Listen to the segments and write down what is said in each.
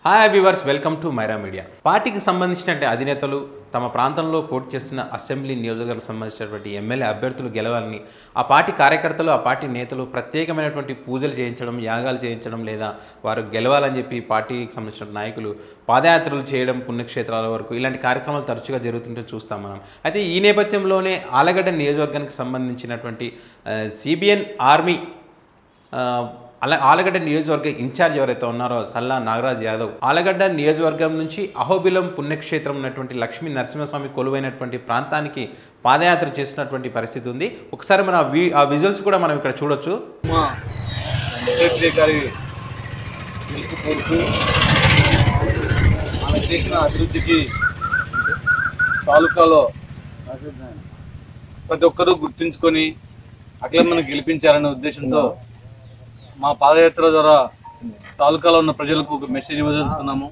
Hi viewers, welcome to Maira media. పార్టీకి సంబంధించిన అధినేతలు తమ ప్రాంతంలో పోటీ చేస్తున్న అసెంబ్లీ నియోజకవర్గానికి సంబంధించినటువంటి ఎమ్మెల్యే అభ్యర్థులు గెలవాలని ఆ పార్టీ కార్యకర్తలు, ఆ పార్టీ నేతలు ప్రత్యేకమైనటువంటి పూజలు చేయించడం, యాగాలు చేయించడం, లేదా వారు గెలవాలని చెప్పి పార్టీకి సంబంధించిన నాయకులు పాదయాత్రలు చేయడం, పుణ్యక్షేత్రాల వరకు ఇలాంటి కార్యక్రమాలు తరచుగా జరుగుతుంటే చూస్తాం మనం. అయితే ఈ నేపథ్యంలోనే ఆలగడ్డ నియోజకవర్గానికి సంబంధించినటువంటి సిబిఎన్ ఆర్మీ ఆలగడ్డ నియోజకవర్గ ఇన్ఛార్జ్ ఎవరైతే ఉన్నారో సల్లా నాగరాజ్ యాదవ్ ఆలగడ్డ నియోజకవర్గం నుంచి అహోబిలం పుణ్యక్షేత్రం ఉన్నటువంటి లక్ష్మీ నరసింహస్వామి కొలువైనటువంటి ప్రాంతానికి పాదయాత్ర చేసినటువంటి పరిస్థితి ఉంది. ఒకసారి మన ఆ విజువల్స్ కూడా మనం ఇక్కడ చూడొచ్చు. చేసిన అభివృద్ధికి తాలూకాలో ప్రతి ఒక్కరూ గుర్తించుకొని అఖిలమ్మను గెలిపించారనే ఉద్దేశంతో మా పాదయాత్ర ద్వారా తాలూకాలో ఉన్న ప్రజలకు ఒక మెసేజ్ ఇవ్వదలుచుకున్నాము.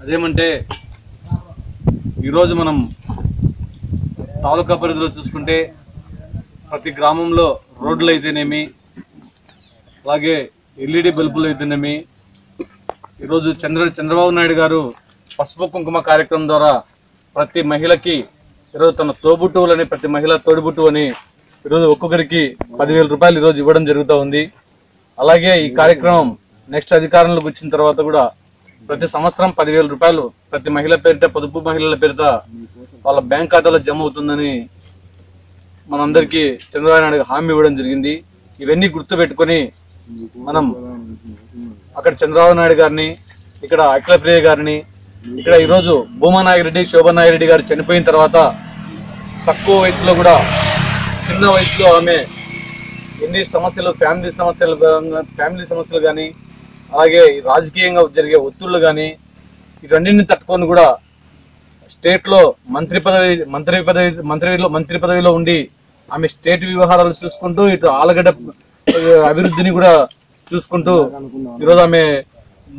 అదేమంటే ఈరోజు మనం తాలూకా పరిధిలో చూసుకుంటే ప్రతి గ్రామంలో రోడ్లు అయితేనేమి, అలాగే ఎల్ఈడి బల్బులు అయితేనేమి, ఈరోజు చంద్రబాబు నాయుడు గారు పసుపు కుంకుమ కార్యక్రమం ద్వారా ప్రతి మహిళకి ఈరోజు తన తోబుట్టువులని, ప్రతి మహిళ తోడుబుట్టు అని ఈరోజు ఒక్కొక్కరికి 10,000 రూపాయలు ఈరోజు ఇవ్వడం జరుగుతూ ఉంది. అలాగే ఈ కార్యక్రమం నెక్స్ట్ అధికారంలోకి వచ్చిన తర్వాత కూడా ప్రతి సంవత్సరం 10,000 రూపాయలు ప్రతి మహిళ పేరిట, పొదుపు మహిళల పేరిట వాళ్ళ బ్యాంక్ ఖాతాలో జమ అవుతుందని మనందరికీ చంద్రబాబు నాయుడు హామీ ఇవ్వడం జరిగింది. ఇవన్నీ గుర్తు పెట్టుకుని మనం అక్కడ చంద్రబాబు నాయుడు గారిని, ఇక్కడ అఖిలప్రియ గారిని, ఇక్కడ ఈరోజు భూమా నాగిరెడ్డి, శోభా నాగిరెడ్డి గారు చనిపోయిన తర్వాత తక్కువ వయసులో కూడా, చిన్న వయసులో ఆమె ఎన్ని సమస్యలు, ఫ్యామిలీ సమస్యలు కానీ, అలాగే రాజకీయంగా జరిగే ఒత్తిళ్లు కానీ, ఇవన్నింటిని తట్టుకొని కూడా స్టేట్ లో మంత్రి పదవిలో ఉండి ఆమె స్టేట్ వ్యవహారాలు చూసుకుంటూ, ఇటు ఆలగడ్డ అభివృద్ధిని కూడా చూసుకుంటూ ఈరోజు ఆమె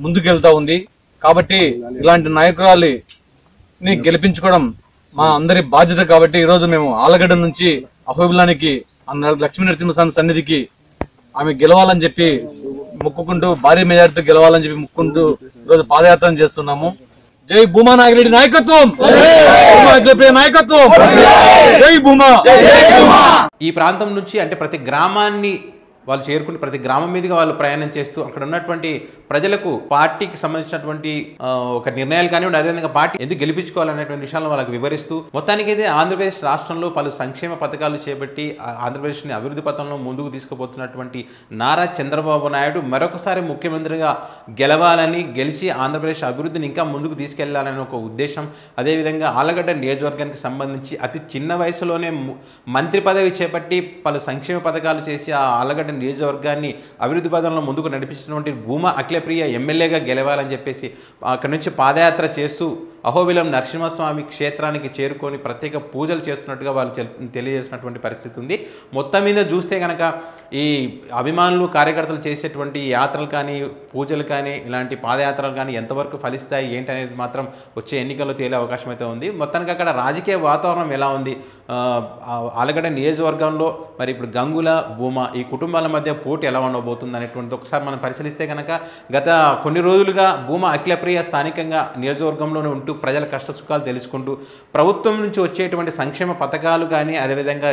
ముందుకెళ్తా ఉంది. కాబట్టి ఇలాంటి నాయకురాలిని గెలిపించుకోవడం మా అందరి బాధ్యత. కాబట్టి ఈరోజు మేము ఆలగడ్డ నుంచి అహోబిలానికి, లక్ష్మీ నరసింహస్వామి సన్నిధికి ఆమె గెలవాలని చెప్పి మొక్కుకుంటూ, భారీ మెజార్టీతో గెలవాలని చెప్పి మొక్కుంటూ ఈరోజు పాదయాత్ర చేస్తున్నాము. జై భూమా నాగిరెడ్డి నాయకత్వం, నాయకత్వం, జై భూమా. ఈ ప్రాంతం నుంచి అంటే ప్రతి గ్రామాన్ని వాళ్ళు చేరుకుని ప్రతి గ్రామం మీదుగా వాళ్ళు ప్రయాణం చేస్తూ అక్కడ ఉన్నటువంటి ప్రజలకు పార్టీకి సంబంధించినటువంటి ఒక నిర్ణయాలు కానివ్వండి, అదేవిధంగా పార్టీ ఎందుకు గెలిపించుకోవాలనేటువంటి విషయాలను వాళ్ళకి వివరిస్తూ మొత్తానికైతే ఆంధ్రప్రదేశ్ రాష్ట్రంలో పలు సంక్షేమ పథకాలు చేపట్టి ఆంధ్రప్రదేశ్ని అభివృద్ధి పథంలో ముందుకు తీసుకుపోతున్నటువంటి నారా చంద్రబాబు నాయుడు మరొకసారి ముఖ్యమంత్రిగా గెలవాలని, గెలిచి ఆంధ్రప్రదేశ్ అభివృద్ధిని ఇంకా ముందుకు తీసుకెళ్లాలని ఒక ఉద్దేశం. అదేవిధంగా ఆలగడ్డ నియోజకవర్గానికి సంబంధించి అతి చిన్న వయసులోనే మంత్రి పదవి చేపట్టి పలు సంక్షేమ పథకాలు చేసి ఆ ఆలగడ్డ నియోజకవర్గాన్ని అభివృద్ధి పథంలో ముందుకు నడిపించినటువంటి భూమా అఖిలప్రియ ఎమ్మెల్యేగా గెలవాలని చెప్పేసి అక్కడి నుంచి పాదయాత్ర చేస్తూ అహోబిలం నరసింహస్వామి క్షేత్రానికి చేరుకొని ప్రత్యేక పూజలు చేస్తున్నట్టుగా వాళ్ళు తెలియజేసినటువంటి పరిస్థితి ఉంది. మొత్తం మీద చూస్తే కనుక ఈ అభిమానులు, కార్యకర్తలు చేసేటువంటి యాత్రలు కానీ, పూజలు కానీ, ఇలాంటి పాదయాత్రలు కానీ ఎంతవరకు ఫలిస్తాయి ఏంటి అనేది మాత్రం వచ్చే ఎన్నికల్లో తేలే అవకాశం అయితే ఉంది. మొత్తానికి అక్కడ రాజకీయ వాతావరణం ఎలా ఉంది, ఆలగడ్డ నియోజకవర్గంలో మరి ఇప్పుడు గంగుల, భూమా ఈ కుటుంబాల మధ్య పోటీ ఎలా ఉండబోతుంది అనేటువంటిది ఒకసారి మనం పరిశీలిస్తే కనుక గత కొన్ని రోజులుగా భూమా అఖిలప్రియ స్థానికంగా నియోజకవర్గంలోనే ఉంటూ ప్రజల కష్టసుఖాలు తెలుసుకుంటూ ప్రభుత్వం నుంచి వచ్చేటువంటి సంక్షేమ పథకాలు కానీ, అదేవిధంగా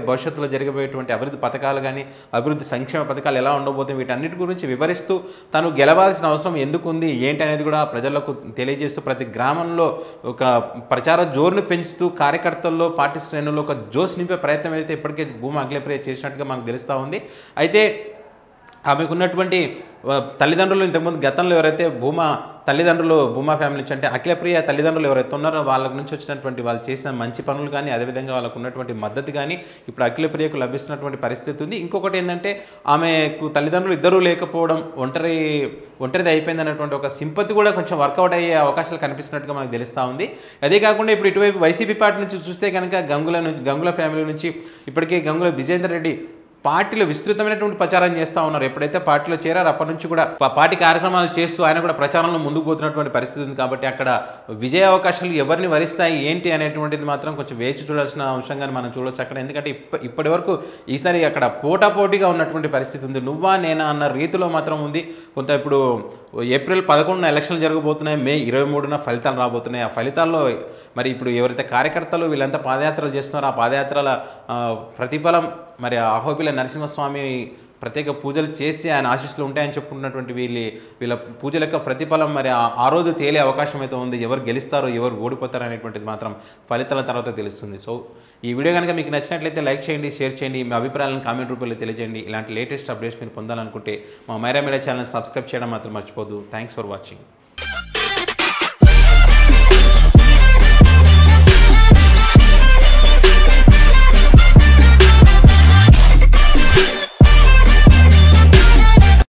భవిష్యత్తులో జరగబోయేటువంటి అభివృద్ధి పథకాలు కానీ, అభివృద్ధి సంక్షేమ పథకాలు ఎలా ఉండబోతుంది వీటన్నిటి గురించి వివరిస్తూ తను గెలవాల్సిన అవసరం ఎందుకు ఉంది ఏంటి అనేది కూడా ప్రజలకు తెలియజేస్తూ ప్రతి గ్రామంలో ఒక ప్రచార జోరును పెంచుతూ కార్యకర్తల్లో, పార్టీ శ్రేణుల్లో ఒక జోష్ నింపే ప్రయత్నం అయితే ఇప్పటికే భూమా అఖిలప్రియ చేసినట్టుగా మనకు తెలుస్తూ ఉంది. అయితే ఆమెకున్నటువంటి తల్లిదండ్రులు ఇంతకుముందు గతంలో ఎవరైతే భూమా ఫ్యామిలీ నుంచి అంటే అఖిలప్రియ తల్లిదండ్రులు ఎవరైతే ఉన్నారో వాళ్ళ నుంచి వచ్చినటువంటి వాళ్ళు చేసిన మంచి పనులు కానీ, అదేవిధంగా వాళ్ళకు ఉన్నటువంటి మద్దతు కానీ ఇప్పుడు అఖిలప్రియకు లభిస్తున్నటువంటి పరిస్థితి ఉంది. ఇంకొకటి ఏంటంటే ఆమెకు తల్లిదండ్రులు ఇద్దరూ లేకపోవడం, ఒంటరిది అయిపోయింది అన్నటువంటి ఒక సింపతి కూడా కొంచెం వర్కౌట్ అయ్యే అవకాశాలు కనిపిస్తున్నట్టుగా మనకు తెలుస్తూ ఉంది. అదే కాకుండా ఇప్పుడు ఇటువైపు వైసీపీ పార్టీ నుంచి చూస్తే కనుక గంగుల ఫ్యామిలీ నుంచి ఇప్పటికే గంగుల విజేందర్ రెడ్డి పార్టీలో విస్తృతమైనటువంటి ప్రచారం చేస్తూ ఉన్నారు. ఎప్పుడైతే పార్టీలో చేరారో అప్పటి నుంచి కూడా పార్టీ కార్యక్రమాలు చేస్తూ ఆయన కూడా ప్రచారంలో ముందుకు పోతున్నటువంటి పరిస్థితి ఉంది. కాబట్టి అక్కడ విజయ అవకాశాలు ఎవరిని వరిస్తాయి ఏంటి అనేటువంటిది మాత్రం కొంచెం వేచి చూడాల్సిన అంశంగానే మనం చూడవచ్చు అక్కడ. ఎందుకంటే ఇప్పటి వరకు ఈసారి అక్కడ పోటాపోటీగా ఉన్నటువంటి పరిస్థితి ఉంది. నువ్వా నేనా అన్న రీతిలో మాత్రం ఉంది. కొంత ఇప్పుడు ఏప్రిల్ 11న ఎలక్షన్లు జరగబోతున్నాయి, మే 23న ఫలితాలు రాబోతున్నాయి. ఆ ఫలితాల్లో మరి ఇప్పుడు ఎవరైతే కార్యకర్తలు వీళ్ళంతా పాదయాత్రలు చేస్తున్నారో ఆ పాదయాత్రల ప్రతిఫలం మరి అహోబిల నరసింహస్వామి ప్రత్యేక పూజలు చేసి ఆయన ఆశీస్సులు ఉంటాయని చెప్పుకున్నటువంటి వీళ్ళ పూజల యొక్క ప్రతిఫలం మరి ఆ రోజు తేలే అవకాశం అయితే ఉంది. ఎవరు గెలుస్తారో ఎవరు ఓడిపోతారో అనేటువంటిది మాత్రం ఫలితాల తర్వాత తెలుస్తుంది. సో ఈ వీడియో కనుక మీకు నచ్చినట్లయితే లైక్ చేయండి, షేర్ చేయండి, మీ అభిప్రాయాలను కామెంట్ రూపంలో తెలియజేయండి. ఇలాంటి లేటెస్ట్ అప్డేట్స్ మీరు పొందాలనుకుంటే మా మైరా మీడియా ఛానల్ సబ్స్క్రైబ్ చేయడం మాత్రం మర్చిపోదు. Thanks for watching.